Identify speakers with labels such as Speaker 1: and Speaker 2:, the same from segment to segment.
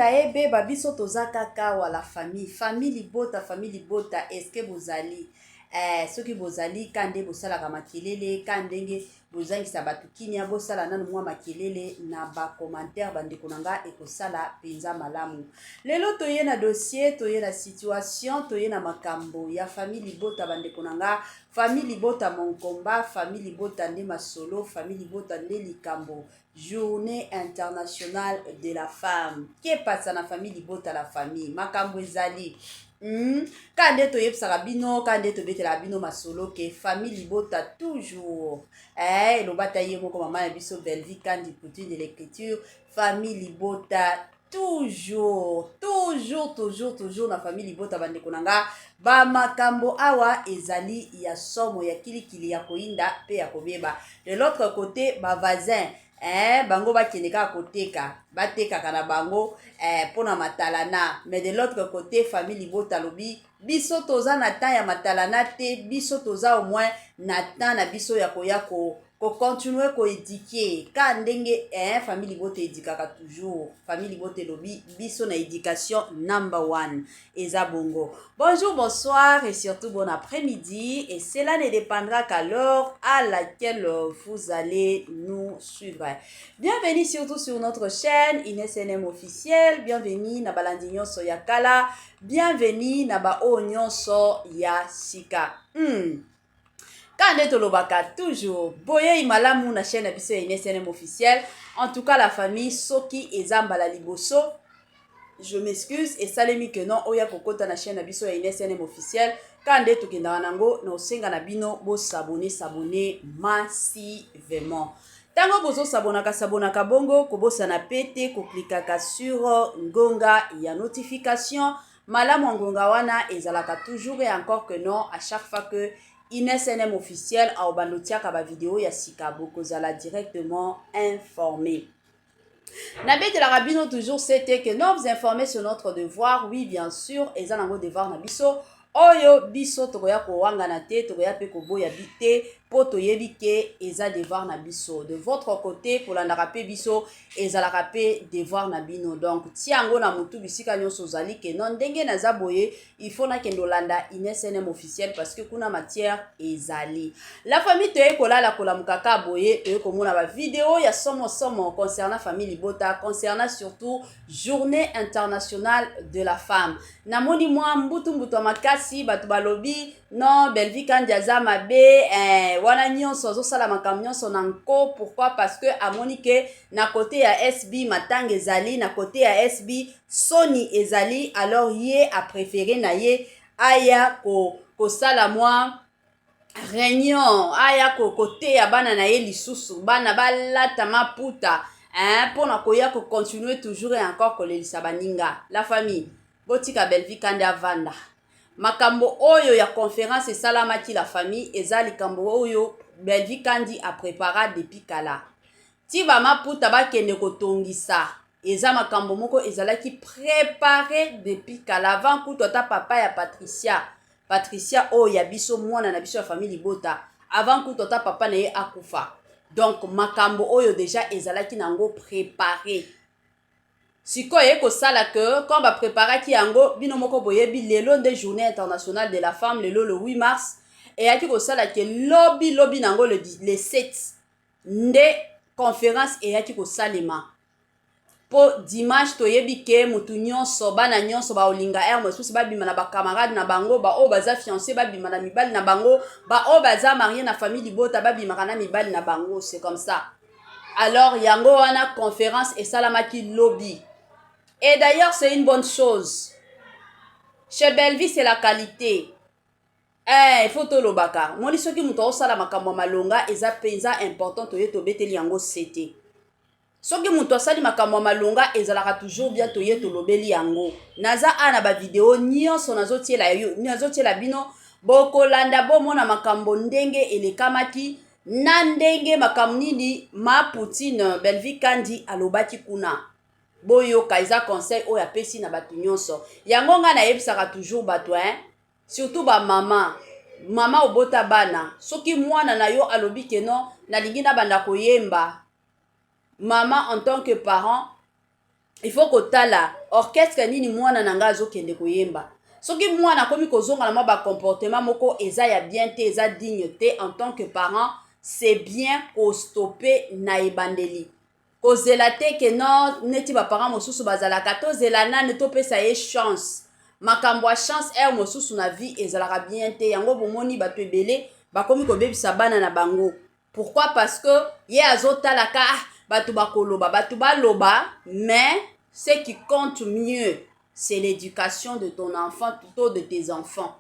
Speaker 1: Nda ebe babiso toza kaka wala famille libota est-ce que bozali soki bozali kande bosalaka makelele kandenge bozangisa bato kinia bosala nanu mwa makelele na ba commentaire bandeko na nga ekosala penza malamu. Lelo toye na dossier, toye na situation, toye na makambo ya famille libota bandeko na nga, famille libota mon combat, famille libota nde masolo, famille libota nde likambo. Journée internationale de la femme. Qu'est passe na famille libota la famille? Makambo ezali. Kande to yebsaka bino, kande to betela bino masolo ke famille libota toujours. Lobata ye moko mama ya biso Belvi kandi Poutine de l'écriture, famille libota toujours na famille libota bandeko nanga ba makambo awa ezali ya somo ya kilikili ya koinda pe ya kobeba. De l'autre côté ba voisin bango bakendeka koteka batekaka na bango pona matalana, mais de l'autre côté famille libota lobi biso toza na temps ya matalana te, biso toza au moins na temps na biso ya koya ko continuer ko éduquer ka ndenge famille libota édikaka toujours. Famille libota lobi biso na éducation number 1 eza bongo. Bonjour, bonsoir et surtout bon après-midi, et cela ne dépendra qu'à l'heure à laquelle vous allez nous suivre. Bienvenue surtout sur notre chaîne Ines NM officiel, bienvenue na balandignon so ya kala, bienvenue na ba onyon so ya sika. Kande tolobaka toujours boye imalamu na chaîne biso Ines NM officiel. En tout cas la famille soki ezamba la liboso, je m'excuse et salemi que non oya kokota na chaîne biso ya Ines NM officiel. Kande tokenda nango na osenga na bino bo s'abonner massivement. Tango bozo sabonaka bongo kobosa na pete ko klikaka sur ngonga ya notification. Malamu ngonga wana ezalaka toujours et encore que non à chaque fois que Ines NM officiel a obanotiaka ba vidéo ya sika bokozala directement informé. Nabete la rabino toujours c'était que non vous informer sur notre devoir, oui bien sûr, eza nango devoir na biso. Oyo biso tokoya ko wanga na te, tokoya pe ko boya bite, po toyebi ke eza devoir na biso. De votre côté, pour la narape biso, eza la rape devoir na bino. Donc, tiango na mutu bisika nyonso zali ke non ndenge na zaboye, il faut na kendo landa Ines NM officiel parce que kuna matière ezali. La famille toye kola la kola mukaka boye, toye komona ba vidéo ya somo concernant famille libota, concernant surtout journée internationale de la femme. Namoni mwa mbutu makasi batu balobi non Belvi kandi aza mabe wana nyonso azosala makambo nyonso na nko. Pourquoi? Parce que amoni ke na côté ya SB matanga ezali, na côté ya SB Sony ezali, alors ye a préféré na ye aya ko sala mwa réunion, aya ko côté ya bana na ye lisusu bana balata maputa pona koya ko continuer toujours et encore kolelisa baninga. La famille botika Belvi kandi avanda makambo oyo ya conférence esalamaki la famille eza likambo oyo Belvi kandi a préparé depuis kala ti ba maputa bakende kotongisa eza makambo moko ezalaki préparé depuis kala avant kutu ata papa ya Patricia oyo ya biso mwana na biso ya famille libota avant kutu ata papa na ye akufa. Donc makambo oyo déjà ezalaki nango préparé. Siko ye ko sala que quand ba préparaki yango bino moko boyebi lelo de journée internationale de la femme lelo le 8 mars et yaki ko sala que lobby nango le 7 nde conférence et yaki ko salema po dimanche toyebi ke mutu nyonso bana nyonso ba olinga mosusu ba bima na ba camarade na bango ba o baza fiancé ba bima na mibali na bango ba o baza marié na famille libota ba bima na mibali na bango. C'est comme ça. Alors yango wana conférence et salamaki lobby. Et d'ailleurs, c'est une bonne chose. Chez Belvi, c'est la qualité. Il faut to lobaka. Moi, ce qui m'ont sala makambo malonga, eza penza important to yeto beteli yango sete. Ce qui m'ont sali makambo malonga, ezalaka toujours bien to yeto lobeli yango. Naza ana ba vidéo nyonso nazotiela yo, nazotiela bino boko landa bo mona makambo ndenge elekamaki na ndenge makambo nini ma Poutine Belvi kandi alobaki kuna. Boyo kaiza conseil oya pesi na batu nyonso. Yango nga na yebisaka toujours batu surtout ba mama obota bana. Soki mwana na yo alobi ke non na lingi na banda koyemba. Maman en tant que parent il faut kotala orchestre nini mwana nanga azokende koyemba. Soki mwana komi kozonga na ba comportement moko eza ya bien te, eza digne te, en tant que parent, c'est bien ko stopper na ebandeli. Kozela te ke non neti ba parent mosusu bazalaka to zela nane to pesa ye chance. Makambo a chance mosusu na vie ezalaka bien te. Yango bomoni bato ebele bakomi kobebisa bana na bango. Pourquoi? Parce que ye azotalaka bato bakoloba, bato baloba, mais ce qui compte mieux c'est l'éducation de ton enfant, plutôt de tes enfants.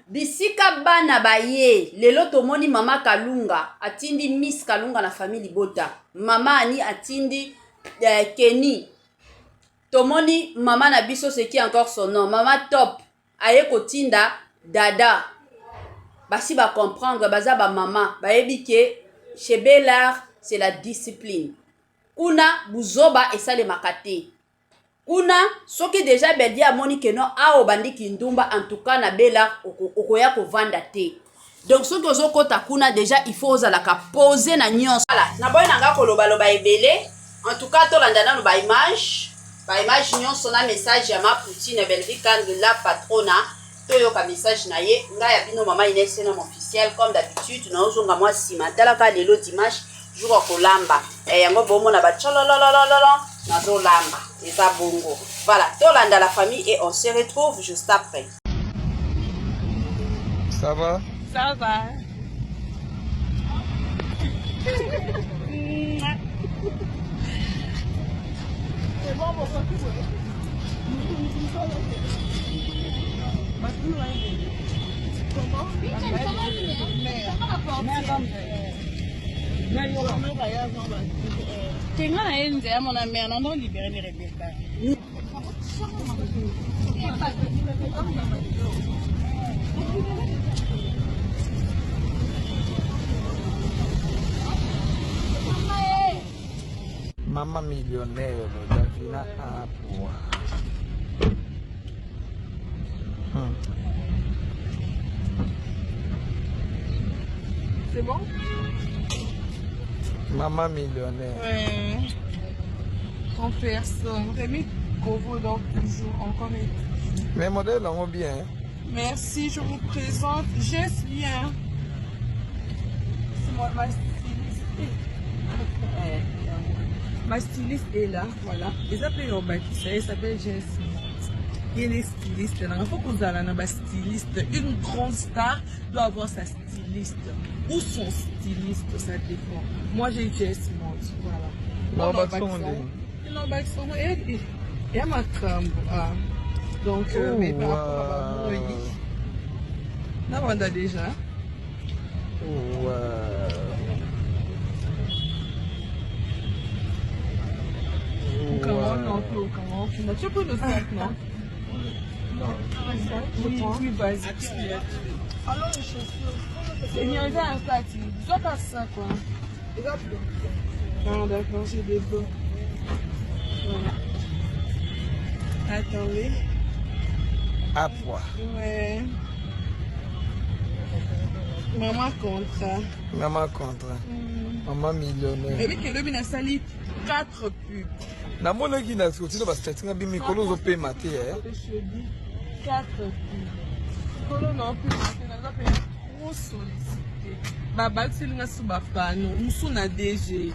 Speaker 1: Bisika bana baye, lelo tomoni mama Kalunga, atindi Miss Kalunga na famille Bota. Mama Ani atindi Kenny. Tomoni mama na biso c'est qui encore son nom, mama Top. Aye kotinda Dada. Basi ba comprendre, baza ba mama, ba ebike chez Bellard, c'est la discipline. Kuna buzoba esa le makate. Kuna soki déjà beldi amoni ke non a obandi kindumba, en tout cas na Bella okoya ko vanda te. Donc soki ozokota kuna déjà il faut ozala ka poser na nyonso. Voilà, na boy nanga koloba loba ebele. En tout cas to landana no ba image nyonso na message ya ma Poutine Belvika de la patrona. To yo ka message na ye nga ya bino mama Inès na officiel comme d'habitude na ozonga moi sima talaka lelo dimanche jour kolamba. Yango bomo na ba cholololololo na zo lamba. Eza bongo. Voilà, Tolanda la famille et on se retrouve juste après.
Speaker 2: Ça va?
Speaker 3: Ça va. C'est bon, mon frère. Comment? Tenga na yenze ya mona mère non libérer les Rebecca.
Speaker 2: Maman millionnaire, Davina Apua.
Speaker 3: C'est bon?
Speaker 2: Maman millionnaire.
Speaker 3: Ouais. En personne. Rémi Kovo donc toujours encore.
Speaker 2: Mes modèles ont bien.
Speaker 3: Merci, je vous présente Jesslien. C'est moi, ma styliste. Ma styliste est là, voilà. Ils appellent au bâtisseur, elle s'appelle Jesslien. Elle est styliste. Il faut qu'on ait un styliste. Une grande star doit avoir sa styliste. Ou son styliste, ça dépend. Moi, j'ai Jessie Monte, voilà. Il y a ma crème. Donc, mais par rapport à moi, on a déjà. Comment tu peux le faire, non? Oui, basique. Alors, les chaussures. C'est mieux un statut. Je dois passer ça, quoi. Ah, d'accord, j'ai des beaux. Voilà. Attendez.
Speaker 2: Apua.
Speaker 3: Ouais. Maman contrat.
Speaker 2: Maman contrat. Maman millionnaire.
Speaker 3: Et puis, que le a sali 4 pubs.
Speaker 2: Na mona qui na sorti na ba statut na bi mikolo zo pe maté
Speaker 3: 4 pubs. Kolo non plus, na zo pe trop sollicité. Ba ba tilinga suba pano, musu na DG.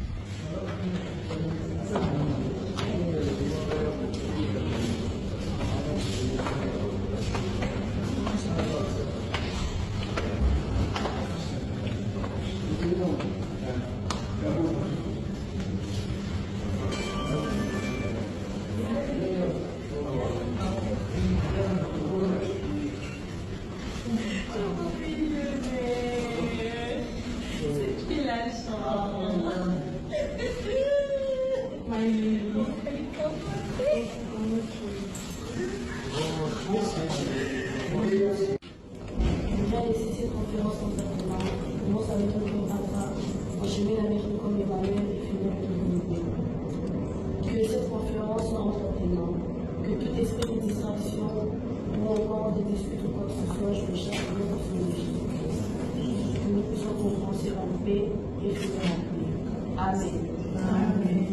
Speaker 4: Que cette conférence soit entraînante, que tout esprit de distraction ou encore de dispute ou quoi que ce soit, je le cherche de notre Jésus. Que nous puissions confronter en paix et faire en paix. Amen. Amen.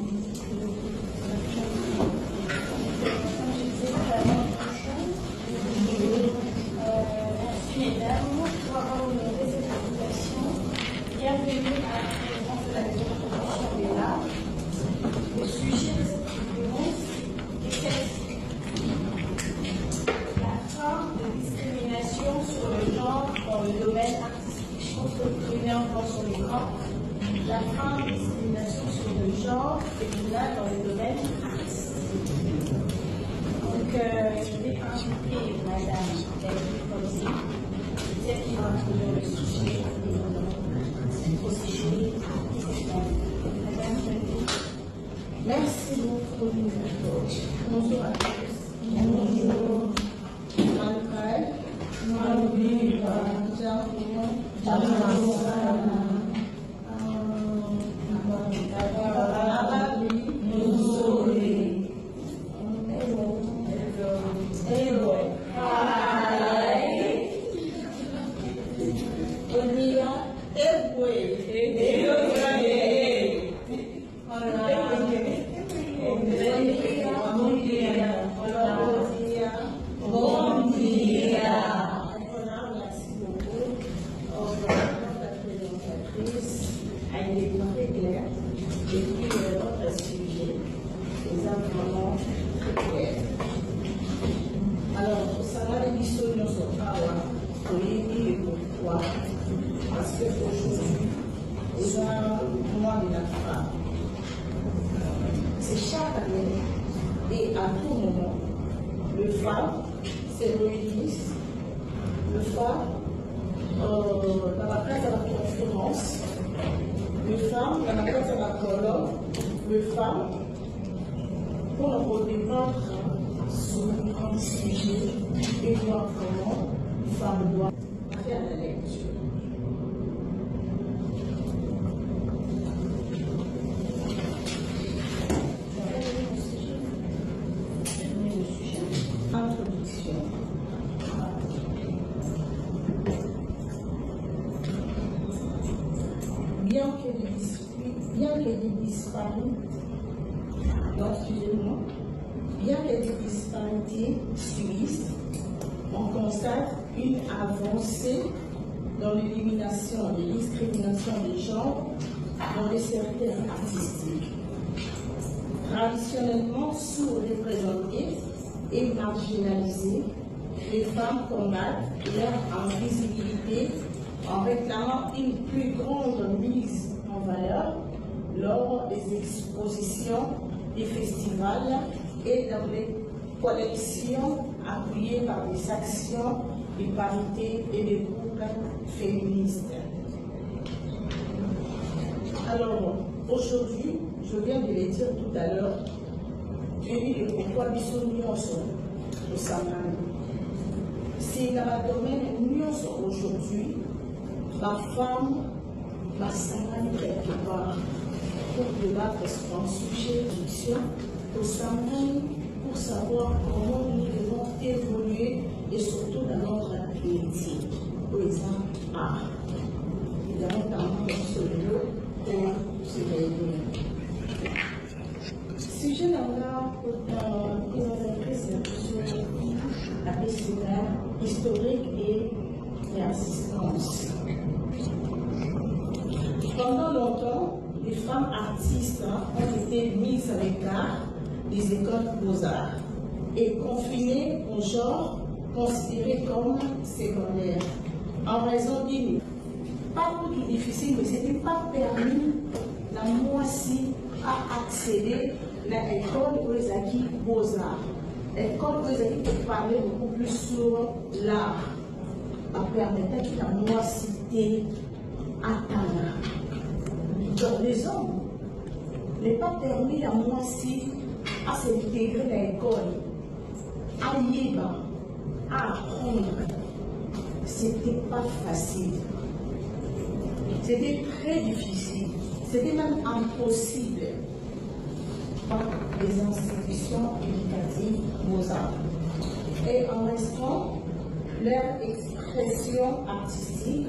Speaker 4: le domaine artistique. Je pense que vous venez encore sur l'écran. La fin de discrimination sur le genre est là dans le domaine artistique. Donc, je vais inviter Madame Delphine, celle qui va introduire le sujet au sujet artistique. Madame Delphine. Merci beaucoup. Bonjour à tous. Bonjour. C'est chaque année et à tout moment, le phare se réunissent, le phare dans la place de la conférence, le phare dans la place de la colonne, le phare pour débattre sur un grand sujet et voir comment le phare doit faire la lecture. Bien que des disparités subsistent, on constate une avancée dans l'élimination des discriminations des genres dans les secteurs artistiques. Traditionnellement sous-représentées et marginalisées, les femmes combattent leur invisibilité en réclamant une plus grande mise en valeur lors des expositions, des festivals et dans les collections appuyées par des actions de parité et des groupes féministes. Alors, aujourd'hui, je viens de le dire tout à l'heure, j'ai dit le pourquoi nous sommes au Saman. C'est dans le domaine nous sommes aujourd'hui, la femme va s'en quelque part pour débattre sur un sujet d'éducation au Saman, pour savoir comment nous devons évoluer et surtout dans notre métier, par exemple, art. Notamment sur le lot pour se réunir. Sujet là, présentatrice sur la questionnaire historique et persistance. Pendant longtemps, les femmes artistes ont été mises à l'écart des écoles beaux-arts et confinées au genre considéré comme secondaire en raison d'une pas plus difficile, mais ce n'était pas permis la moitié à accéder à l'école pour les acquis beaux-arts. L'école pour les acquis peut parler beaucoup plus sur l'art, en permettant que la moitié atteindre. Donc les hommes n'est pas permis la moitié à s'intégrer dans l'école, à lire, à apprendre. C'était pas facile. C'était très difficile. C'était même impossible par les institutions éducatives beaux-arts. Et en restant leur expression artistique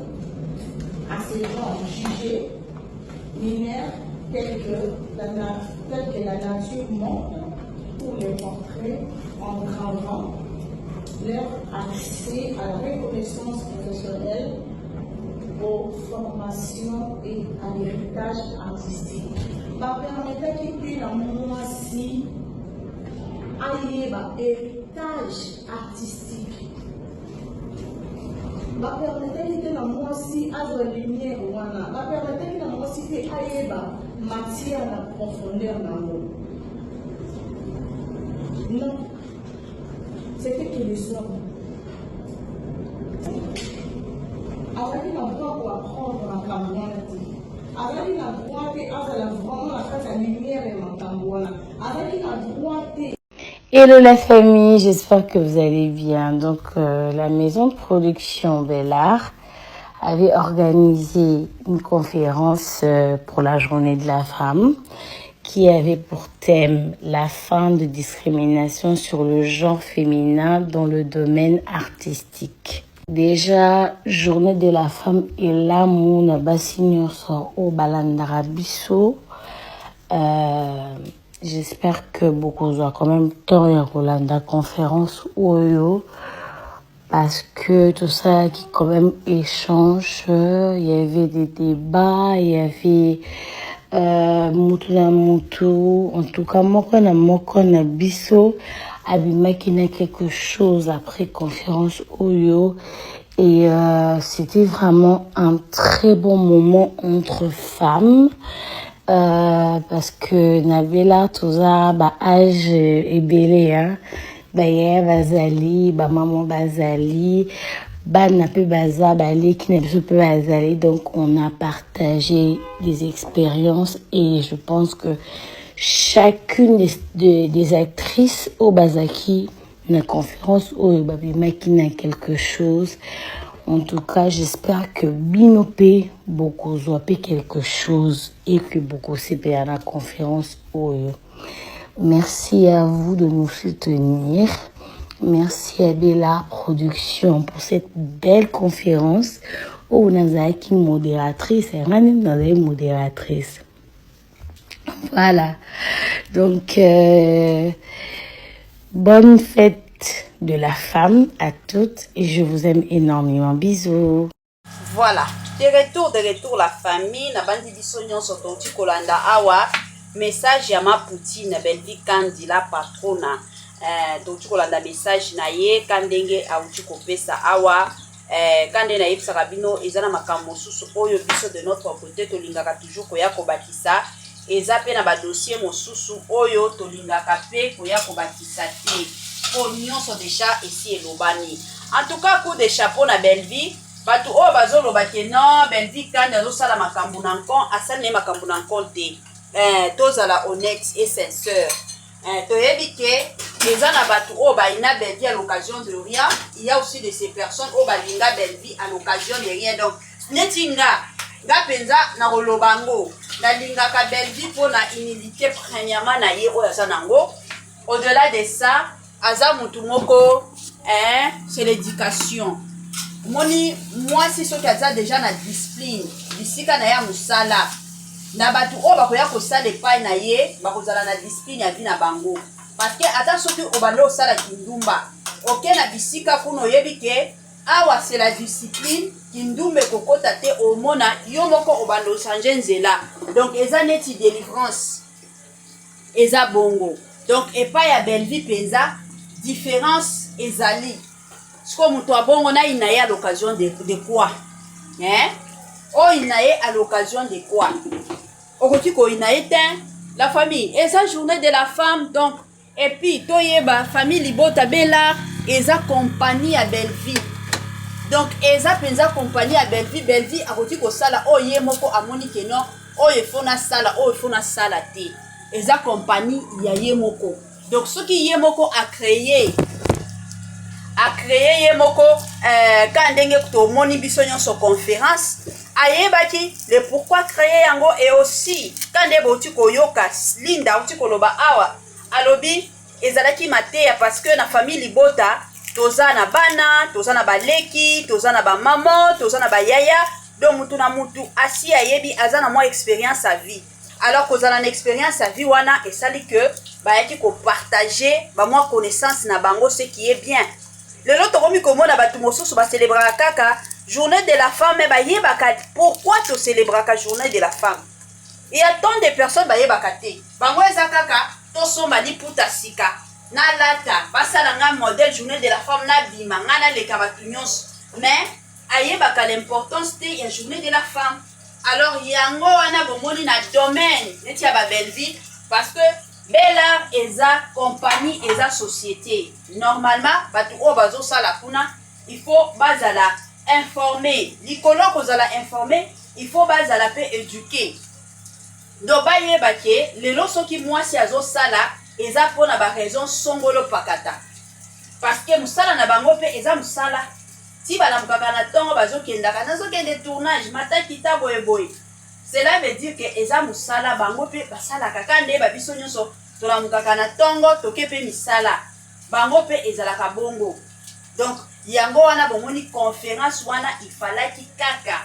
Speaker 4: à ces gens jugés mineurs tels que la nature montre pour les portraits en gravant leur accès à la reconnaissance professionnelle, aux formations et à l'héritage artistique. Va permettre qu'il la moitié à l'héritage artistique. bapermetaki te na mwasi azwa lumière wana bapermetaki na mwasi te ayeba matière na profondeur nango. Non, c'était que les hommes. Azalaki na droit pour apprendre makambo wana te. Azalaki na droit te azala vraiment na kati ya lumière ya makambo wana. Azalaki na droit te.
Speaker 5: Hello la famille, j'espère que vous allez bien. Donc la maison de production Bellart avait organisé une conférence pour la journée de la femme qui avait pour thème la fin de discrimination sur le genre féminin dans le domaine artistique. Déjà, journée de la femme et l'amour na basigno so au balandara biso. J'espère que beaucoup ont quand même temps à Rolanda conférence Oyo parce que tout ça qui quand même échange, il y avait des débats, il y avait mutu na mutu, en tout cas moko na biso abimaki na quelque chose après conférence Oyo et c'était vraiment un très bon moment entre femmes. Parce que Nabela toza ba âge ebele hein ba ya bazali ba maman bazali ba na pe baza bali qui ne peut pas bazali, donc on a partagé des expériences et je pense que chacune des actrices au Bazaki na conférence au babimaki na quelque chose. En tout cas, j'espère que Binopé, beaucoup zoapé quelque chose et que beaucoup c'est à la conférence. Merci à vous de nous soutenir. Merci à Bella Production pour cette belle conférence. Oh, Nazaki modératrice, et Rani modératrice. Voilà. Donc, bonne fête de la femme à toutes et je vous aime énormément. Bisous.
Speaker 1: Voilà, de retour la famille na bandi biso nyonso tonti kolanda awa message ya ma Poutine Belvi Kandi la patrona tonti kolanda message na ye kandenge auti kopesa awa kande na yebisa bino ezana makambo susu oyo biso de notre côté tolingaka toujours koya kobakisa eza pe na ba dossier mosusu oyo tolingaka pe koya kobakisa te. Nyonso déjà ici et lobani. En tout cas, coup de chapeau na Belvi, batu o bazo lobake non, Belvi Kandi azo sala makambu nankon, asane makambu nankon te. Tozala honnête et sincère. Toyebi ke eza na batu o ba ina Belvi à l'occasion de rien, il y a aussi de ces personnes o ba linga Belvi à l'occasion de rien. Donc netinga nga penza na rolobango, na linga ka Belvi pour na humilité premièrement na ye o ya sanango. Au-delà de ça, Aza mutumoko, c'est l'éducation. Moni, moi, si ce qui a déjà la discipline, ici, quand il y a musala, na batu o bakoya ko sala pa na ye, bakozala na discipline ya vina bango. Parce que attention que obalo sala kindumba. OK na bisika kuno yebike, awa c'est la discipline, kindumbe kokota te omona yo moko obalo changer nzela. Donc eza neti délivrance. Eza bongo. Donc et pas ya Belvi penza différence ezali. Siko muto abongo na inaye à l'occasion de quoi? Hein? Oh inaye à l'occasion de quoi? Okoti ko inaye ten la famille. Et sa journée de la femme donc et puis toyeba famille libota Bellart eza compagnie à Belvi. Donc eza penza compagnie à Belvi, Belvi akoti ko sala o ye moko amoni ke non o ye fona sala te. Eza compagnie ya ye moko. Donc ce qui est moko a créé yemoko quand ndenge to moni biso nyonso conférence ayebaki le pourquoi créer yango et aussi quand ndebo ti koyoka linda uti koloba awa alobi ezalaki mateya parce que na famille libota toza na bana toza na baleki toza na ba maman toza na ba yaya donc mutu na mutu asi ayebi azana mo expérience à vie. Alors que dans l'expérience à vie wana et ça dit que bah yaki ko partager ba moi connaissance na bango ce qui est bien. Le lot komi komo na batu mosusu ba célébrer kaka journée de la femme ba yebaka pourquoi tu célébrer ka journée de la femme. Il y a tant de personnes ba yebaka te. Bango eza kaka to somba ni puta sika na lata basala nga modèle journée de la femme na bima nga na leka batu nyonso mais ayebaka l'importance te ya journée de la femme. Alors yango wana bomoni na domaine neti ya ba Belleville parce que Bellard eza compagnie eza société. Normalement batu o bazo sala kuna il faut bazala informer. Likolo kozala informer, il faut bazala pe éduquer. Donc bayeba ke lelo soki mwasi azo sala eza pona ba raison songolo pakata. Parce que musala na bango pe eza musala. Si balamukaka na tongo bazokendaka nazokende tournage mata kita boye boye. Cela veut dire que eza musala bango pe basala kaka nde ba biso nyonso tolamukaka na tongo toke pe misala. Bango pe ezalaka bongo. Donc yango wana bomoni conférence wana il fallait ki kaka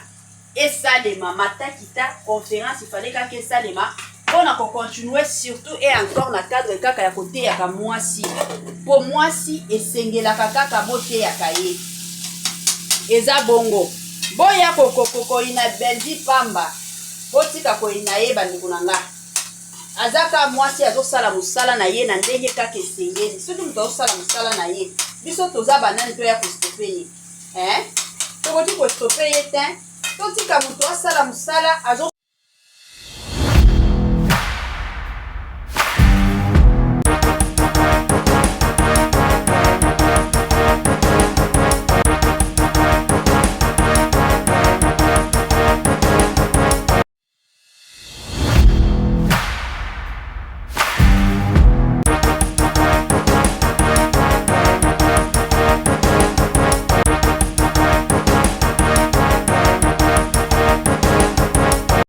Speaker 1: esalema mata kita conférence il fallait kaka esalema pona ko continuer surtout et encore na cadre kaka ya côté ya mwasi. Pour mwasi esengelaka kaka bote ya kaye. Eza bongo boya kokoko ina Belleville pamba botika ko ina yeba ndikunanga azaka mwasi azosala musala na ye na ndenge kaka esengeli soki mutu azosala musala na ye biso toza banani to ya kostope ye tokoti kostope ye te totika mutu asala musala